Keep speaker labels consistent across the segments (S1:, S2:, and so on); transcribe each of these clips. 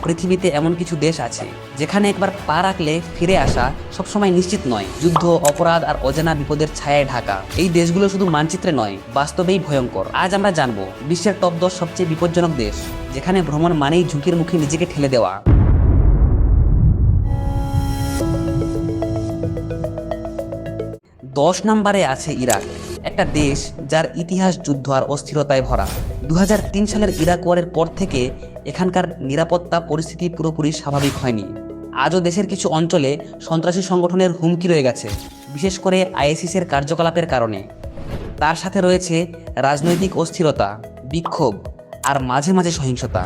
S1: পৃথিবীতে এমন কিছু দেশ আছে যেখানে একবার পা রাখলে ফিরে আসা সবসময় নিশ্চিত নয়। যুদ্ধ, অপরাধ আর অজানা বিপদের ছায়ায় ঢাকা এই দেশগুলো শুধু মানচিত্রে নয়, বাস্তবেই ভয়ঙ্কর। আজ আমরা জানবো বিশ্বের টপ 10 সবচেয়ে বিপজ্জনক দেশ, যেখানে ভ্রমণ মানেই ঝুঁকির মুখে নিজেকে ঠেলে দেওয়া। 10 নম্বরে আছে ইরাক, একটা দেশ যার ইতিহাস যুদ্ধ আর অস্থিরতায় ভরা। 2003 সালের ইরাক ওয়ারের পর থেকে এখানকার নিরাপত্তা পরিস্থিতি পুরোপুরি স্বাভাবিক হয়নি। আজও দেশের কিছু অঞ্চলে সন্ত্রাসী সংগঠনের হুমকি রয়ে গেছে, বিশেষ করে আইএসিসের কার্যকলাপের কারণে। তার সাথে রয়েছে রাজনৈতিক অস্থিরতা, বিক্ষোভ আর মাঝে মাঝে সহিংসতা,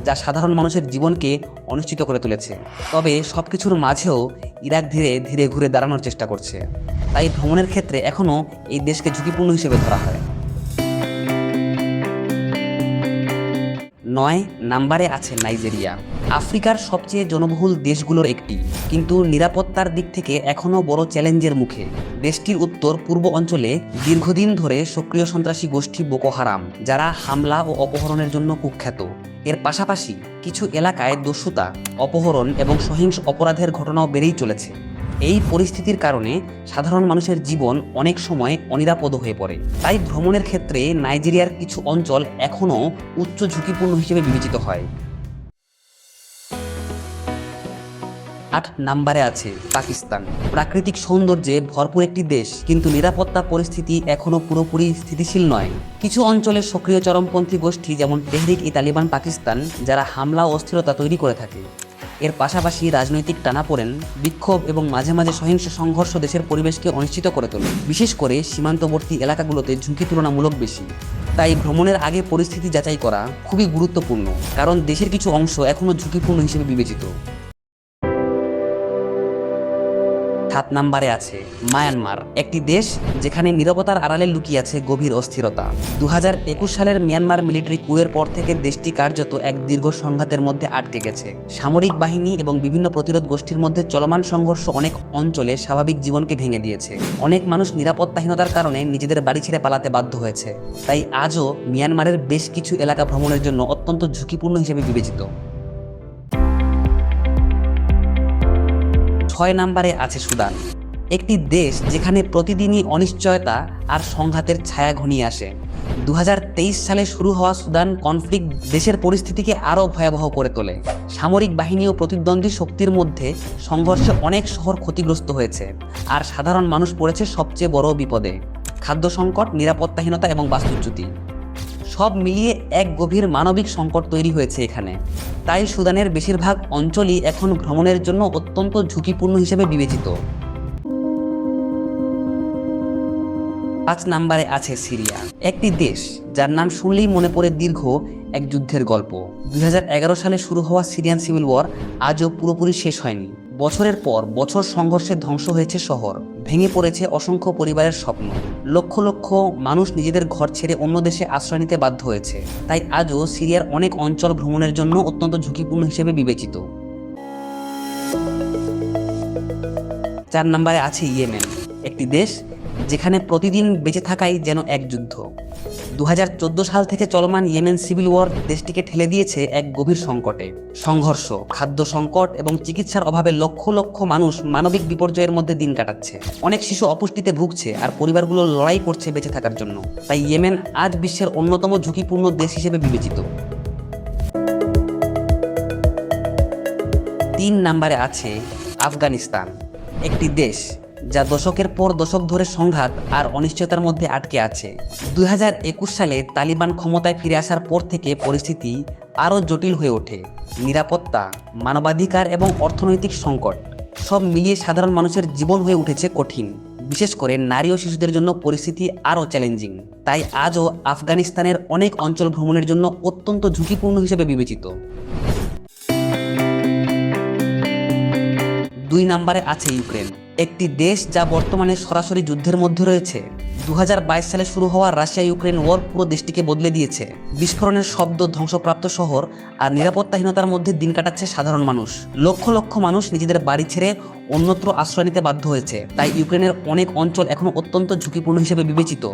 S1: যা সাধারণ মানুষের জীবনকে অনিশ্চিত করে তুলেছে। তবে সবকিছুর মাঝেও ইরাক ধীরে ধীরে ঘুরে দাঁড়ানোর চেষ্টা করছে। তাই ভ্রমণের ক্ষেত্রে এখনও এই দেশকে ঝুঁকিপূর্ণ হিসেবে ধরা হয়। 9 নম্বরে আছে নাইজেরিয়া, আফ্রিকার সবচেয়ে জনবহুল দেশগুলোর একটি, কিন্তু নিরাপত্তার দিক থেকে এখনও বড় চ্যালেঞ্জের মুখে। দেশটির উত্তর পূর্ব অঞ্চলে দীর্ঘদিন ধরে সক্রিয় সন্ত্রাসী গোষ্ঠী বোকো হারাম, যারা হামলা ও অপহরণের জন্য কুখ্যাত। এর পাশাপাশি কিছু এলাকায় দস্যুতা, অপহরণ এবং সহিংস অপরাধের ঘটনাও বেড়েই চলেছে। এই পরিস্থিতির কারণে সাধারণ মানুষের জীবন অনেক সময় অনিরাপদ হয়ে পড়ে। তাই ভ্রমণের ক্ষেত্রে নাইজেরিয়ার কিছু অঞ্চল এখনও উচ্চ ঝুঁকিপূর্ণ হিসেবে বিবেচিত হয়। 8 নম্বরে আছে পাকিস্তান, প্রাকৃতিক সৌন্দর্যে ভরপুর একটি দেশ, কিন্তু নিরাপত্তা পরিস্থিতি এখনও পুরোপুরি স্থিতিশীল নয়। কিছু অঞ্চলে সক্রিয় চরমপন্থী গোষ্ঠী যেমন তেহরিক-ই-তালিবান পাকিস্তান, যারা হামলা ও অস্থিরতা তৈরি করে থাকে। এর পাশাপাশি রাজনৈতিক টানাপোড়েন, বিক্ষোভ এবং মাঝে মাঝে সহিংস সংঘর্ষ দেশের পরিবেশকে অনিশ্চিত করে তোলে। বিশেষ করে সীমান্তবর্তী এলাকাগুলোতে ঝুঁকি তুলনামূলক বেশি। তাই ভ্রমণের আগে পরিস্থিতি যাচাই করা খুবই গুরুত্বপূর্ণ, কারণ দেশের কিছু অংশ এখনও ঝুঁকিপূর্ণ হিসেবে বিবেচিত। 7 নম্বরে আছে মায়ানমার, একটি দেশ যেখানে নীরবতার আড়ালে লুকিয়ে আছে গভীর অস্থিরতা। 2021 সালের মিয়ানমার মিলিটারি কুয়ের পর থেকে দেশটি কার্যত এক দীর্ঘ সংঘাতের মধ্যে আটকে গেছে। সামরিক বাহিনী এবং বিভিন্ন প্রতিরোধ গোষ্ঠীর মধ্যে চলমান সংঘর্ষ অনেক অঞ্চলে স্বাভাবিক জীবনকে ভেঙে দিয়েছে। অনেক মানুষ নিরাপত্তাহীনতার কারণে নিজেদের বাড়ি ছেড়ে পালাতে বাধ্য হয়েছে। তাই আজও মিয়ানমারের বেশ কিছু এলাকা ভ্রমণের জন্য অত্যন্ত ঝুঁকিপূর্ণ হিসেবে বিবেচিত। 6 নম্বরে আছে সুদান, একটি দেশ যেখানে প্রতিদিনই অনিশ্চয়তা আর সংঘাতের ছায়া ঘনিয়ে আসে। 2023 সালে শুরু হওয়া সুদান কনফ্লিক্ট দেশের পরিস্থিতিকে আরও ভয়াবহ করে তোলে। সামরিক বাহিনী ও প্রতিদ্বন্দ্বী শক্তির মধ্যে সংঘর্ষে অনেক শহর ক্ষতিগ্রস্ত হয়েছে, আর সাধারণ মানুষ পড়েছে সবচেয়ে বড় বিপদে: খাদ্য সংকট, নিরাপত্তাহীনতা এবং বাস্তুচ্যুতি। সব মিলিয়ে এক গভীর মানবিক সংকট তৈরি হয়েছে এখানে। তাই সুদানের বেশিরভাগ অঞ্চলই এখন ভ্রমণের জন্য অত্যন্ত ঝুঁকিপূর্ণ হিসেবে বিবেচিত। 5 নম্বরে আছে সিরিয়া, একটি দেশ যার নাম শুনলেই মনে পড়ে দীর্ঘ এক যুদ্ধের গল্প। 2011 সালে শুরু হওয়া সিরিয়ান সিভিল ওয়ার আজও পুরোপুরি শেষ হয়নি। বছরের পর বছর সংঘর্ষে ধ্বংস হয়েছে শহর, ভেঙে পড়েছে অসংখ্য পরিবারের স্বপ্ন। লক্ষ লক্ষ মানুষ নিজেদের ঘর ছেড়ে অন্য দেশে আশ্রয় নিতে বাধ্য হয়েছে। তাই আজও সিরিয়ার অনেক অঞ্চল ভ্রমণের জন্য অত্যন্ত ঝুঁকিপূর্ণ হিসেবে বিবেচিত। 4 নম্বরে আছে ইয়েমেন, একটি দেশ যেখানে প্রতিদিন বেঁচে থাকাই যেন এক যুদ্ধ। 2014 সাল থেকে চলমান ইয়েমেন সিভিল ওয়ার দেশটিকে ঠেলে দিয়েছে এক গভীর সংকটে। সংঘর্ষ, খাদ্য সংকট এবং চিকিৎসার অভাবে লক্ষ লক্ষ মানুষ মানবিক বিপর্যয়ের মধ্যে দিন কাটাচ্ছে। অনেক শিশু অপুষ্টিতে ভুগছে, আর পরিবারগুলো লড়াই করছে বেঁচে থাকার জন্য। তাই ইয়েমেন আজ বিশ্বের অন্যতম ঝুঁকিপূর্ণ দেশ হিসেবে বিবেচিত। 3 নম্বরে আছে আফগানিস্তান, একটি দেশ যা দশকের পর দশক ধরে সংঘাত আর অনিশ্চয়তার মধ্যে আটকে আছে। 2021 সালে তালিবান ক্ষমতায় ফিরে আসার পর থেকে পরিস্থিতি আরও জটিল হয়ে ওঠে। নিরাপত্তা, মানবাধিকার এবং অর্থনৈতিক সংকট সব মিলিয়ে সাধারণ মানুষের জীবন হয়ে উঠেছে কঠিন। বিশেষ করে নারী ও শিশুদের জন্য পরিস্থিতি আরও চ্যালেঞ্জিং। তাই আজও আফগানিস্তানের অনেক অঞ্চল ভ্রমণের জন্য অত্যন্ত ঝুঁকিপূর্ণ হিসেবে বিবেচিত। 2 নম্বরে আছে ইউক্রেন, একটি দেশ যা বর্তমানে সরাসরি যুদ্ধের মধ্যে রয়েছে। 2022 সালে শুরু হওয়া রাশিয়া ইউক্রেন ওয়ার পুরো দেশটিকে বদলে দিয়েছে। বিস্ফোরণের শব্দ, ধ্বংসপ্রাপ্ত শহর আর নিরাপত্তাহীনতার মধ্যে দিন কাটাচ্ছে সাধারণ মানুষ। লক্ষ লক্ষ মানুষ নিজেদের বাড়ি ছেড়ে অন্যত্র আশ্রয় নিতে বাধ্য হয়েছে। তাই ইউক্রেনের অনেক অঞ্চল এখনও অত্যন্ত ঝুঁকিপূর্ণ হিসেবে বিবেচিত।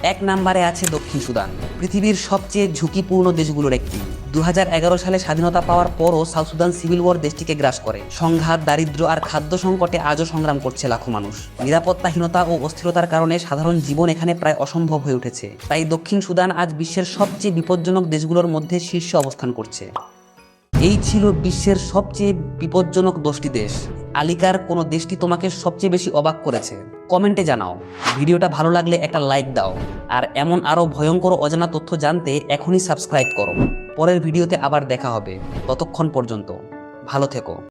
S1: এক নম্বরে আছে দক্ষিণ সুদান, পৃথিবীর সবচেয়ে ঝুঁকিপূর্ণ দেশগুলোর একটি। 2011 সালে স্বাধীনতা পাওয়ার পরও সাউথ সুদান সিভিল ওয়ার দেশটিকে গ্রাস করে। সংঘাত, দারিদ্র্য আর খাদ্য সংকটে আজও সংগ্রাম করছে লাখো মানুষ। নিরাপত্তাহীনতা ও অস্থিরতার কারণে সাধারণ জীবন এখানে প্রায় অসম্ভব হয়ে উঠেছে। তাই দক্ষিণ সুদান আজ বিশ্বের সবচেয়ে বিপজ্জনক দেশগুলোর মধ্যে শীর্ষে অবস্থান করছে। এই ছিল বিশ্বের সবচেয়ে বিপজ্জনক 10টি দেশ। আলিকার কোনো দেশটি তোমাকে সবচেয়ে বেশি অবাক করেছে? কমেন্টে জানাও। ভিডিওটা ভালো লাগলে একটা লাইক দাও, আর এমন আরও ভয়ঙ্কর অজানা তথ্য জানতে এখনই সাবস্ক্রাইব করো। পরের ভিডিওতে আবার দেখা হবে। ততক্ষণ পর্যন্ত ভালো থেকো।